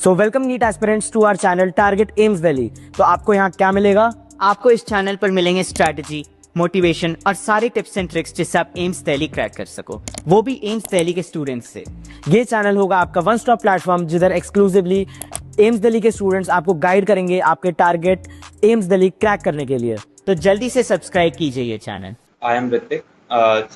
So welcome NEET aspirants to our channel target AIIMS Delhi. तो आपको यहाँ क्या मिलेगा? आपको इस चैनल पर मिलेंगे स्ट्रैटेजी, मोटिवेशन और सारे टिप्स एंड ट्रिक्स जिससे आप एम्स दिल्ली क्रैक कर सको, वो भी एम्स दिल्ली के स्टूडेंट्स से। ये चैनल होगा आपका वन स्टॉप प्लेटफॉर्म जिधर एक्सक्लूसिवली एम्स दिल्ली के स्टूडेंट्स आपको गाइड करेंगे आपके टारगेट एम्स दिल्ली क्रैक करने के लिए। तो जल्दी से सब्सक्राइब कीजिए ये channel. I am Ritik,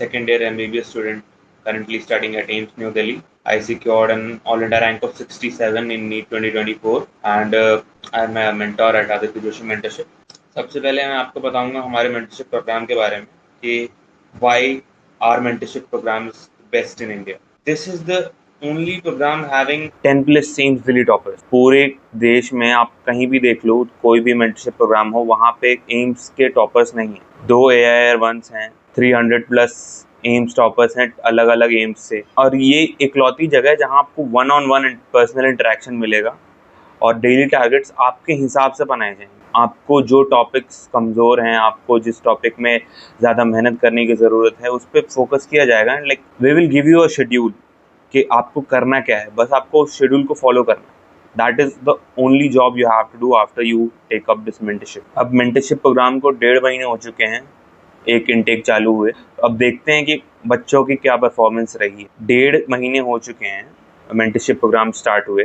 second year MBBS student currently studying at AIIMS New Delhi. I secured an all-India rank of 67 in NEET 2024 and I am a mentor at Aditya Joshi Mentorship. सबसे पहले मैं आपको बताऊंगा हमारे mentorship programme के बारे में कि why our mentorship program is best in India. This is the only program having 10 plus AIIMS Delhi toppers. पूरे देश में आप कहीं भी देख लो, कोई भी मेंटरशिप प्रोग्राम हो, वहाँ पे एम्स के टॉपर्स नहीं है। 2 AIR1s हैं, 300 प्लस एम्स टॉपर्स हैं अलग अलग एम्स से, और ये इकलौती जगह है जहाँ आपको one on one personal interaction मिलेगा और डेली टारगेट्स आपके हिसाब से बनाए जाएंगे। आपको जो टॉपिक्स कमज़ोर हैं, आपको जिस टॉपिक में ज़्यादा मेहनत करने की ज़रूरत है, उस पर फोकस किया जाएगा। And like we will give you a schedule कि आपको करना क्या है, बस आपको उस शेड्यूल को फॉलो करना। That is the only job you have to do after you take up this mentorship. अब मेंटरशिप प्रोग्राम को 1.5 महीने हो चुके हैं, एक इनटेक चालू हुए। अब देखते हैं कि बच्चों की क्या परफॉर्मेंस रही है। 1.5 महीने हो चुके हैं मेंटरशिप प्रोग्राम स्टार्ट हुए,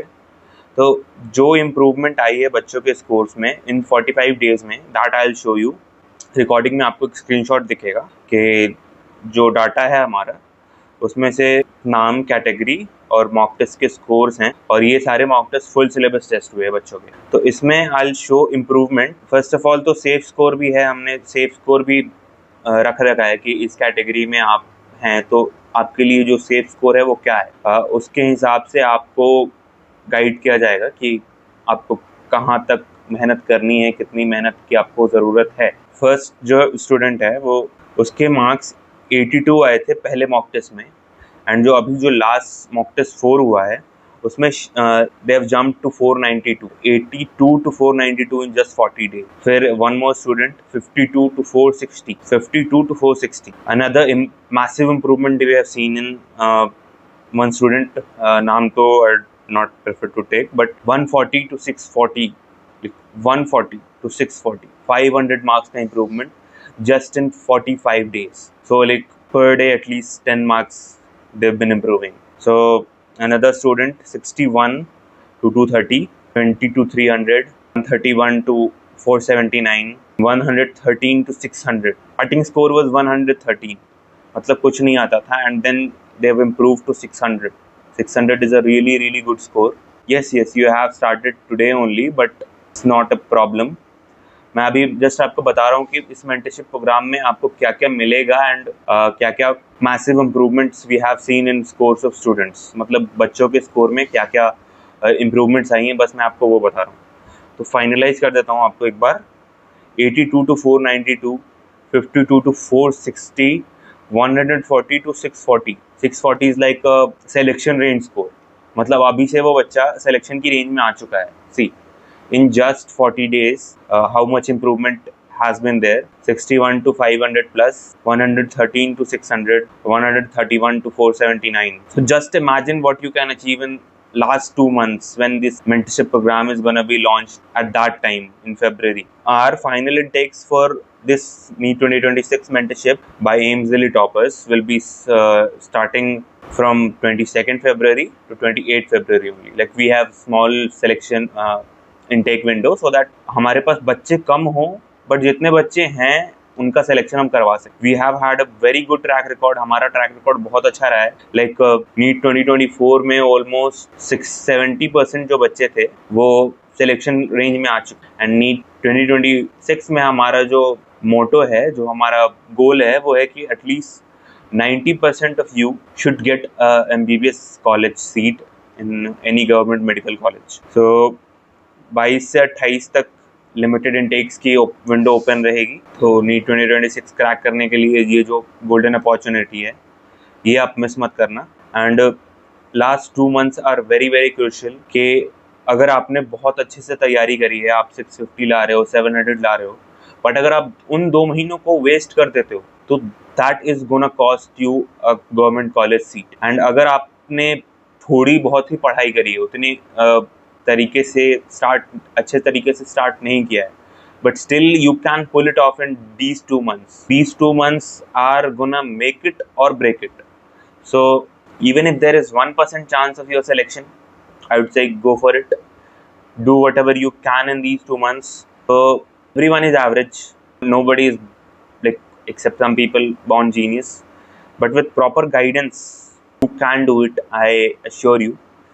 तो जो इम्प्रूवमेंट आई है बच्चों के स्कोर्स में इन 45 डेज़ में, that I will show you. Recording में आपको एक स्क्रीनशॉट दिखेगा कि जो डाटा है हमारा, उसमें से नाम, कैटेगरी और मॉक टेस्ट के स्कोर्स हैं, और ये सारे mock test full syllabus test हुए हैं बच्चों के। तो इसमें I will show improvement. First of all तो सेफ स्कोर भी है, हमने सेफ स्कोर भी रख रखा है कि इस कैटेगरी में आप हैं तो आपके लिए जो सेफ स्कोर है वो क्या है। उसके हिसाब से आपको गाइड किया जाएगा कि आपको कहाँ तक मेहनत करनी है, कितनी मेहनत की आपको ज़रूरत है। फर्स्ट जो स्टूडेंट है वो, उसके मार्क्स 82 आए थे पहले मॉक टेस्ट में, एंड जो अभी जो लास्ट मॉक टेस्ट 4 हुआ है उसमें they have jumped to 492, 82 to 492 in just 40 days. फिर one more student 52 to 460, 52 to 460। Another massive improvement we have seen in one student, नाम तो not prefer to take, but 140 to 640, 140 to 640, 500 marks का improvement just in 45 days. So like per day at least 10 marks they've been improving. So another student 61 to 230, 20 to 300, 131 to 479, 113 to 600. Cutting score was 113, मतलब कुछ नहीं आता था, and then they've improved to 600. 600 is a really really good score. Yes, you have started today only, but it's not a problem. मैं अभी just आपको बता रहा हूँ कि इस मेंटरशिप प्रोग्राम में आपको क्या क्या मिलेगा एंड क्या क्या massive improvements we have seen in scores of students, मतलब बच्चों के स्कोर में क्या क्या इम्प्रूवमेंट्स आई हैं, बस मैं आपको वो बता रहा हूँ। तो फाइनलाइज कर देता हूँ आपको एक बार। 82 to 492, 52 to 460, 140 to 640. 640 is like a selection range score, मतलब अभी से वो बच्चा सिलेक्शन की रेंज में आ चुका है। सी in just 40 days how much improvement has been there. 61 to 500 plus, 113 to 600, 131 to 479. So just imagine what you can achieve in last 2 months when this mentorship program is going to be launched at that time in February. Our final intakes for this NEET 2026 mentorship by AIIMS Delhi toppers will be starting from 22nd February to 28th February only. Like we have small selection intake window so that हमारे पास बच्चे कम हो, but जितने बच्चे हैं उनका selection हम करवा सकते। We have had a very good track record, हमारा ट्रैक रिकॉर्ड बहुत अच्छा रहा है। लाइक नीट 2024 में ऑलमोस्ट 70% जो बच्चे थे वो सिलेक्शन रेंज में आ चुके, एंड नीट 2026 में हमारा जो मोटो है, जो हमारा गोल है, वो है कि at least 90% of you should get MBBS college seat in any government medical college. So 22 से 28 तक लिमिटेड इनटेक्स की विंडो ओपन रहेगी। तो नीट 2026 क्रैक करने के लिए ये जो गोल्डन अपॉर्चुनिटी है, ये आप मिस मत करना। And last 2 months are very very crucial कि अगर आपने बहुत अच्छे से तैयारी करी है, आप 650 ला रहे हो, 700 ला रहे हो, बट अगर आप उन 2 महीनों को वेस्ट कर देते हो तो that is gonna cost you a government college seat. And अगर आपने थोड़ी बहुत ही पढ़ाई करी है, उतनी तरीके से अच्छे तरीके से स्टार्ट नहीं किया है, but still you can pull it off in these 2 months. These 2 months are gonna make it or break it. So even if there is 1% chance of your selection, I would say go for it. Do whatever you can in these 2 months. So everyone is average. Nobody is, like, except some people, born genius. But with proper guidance, you can do it. I assure you.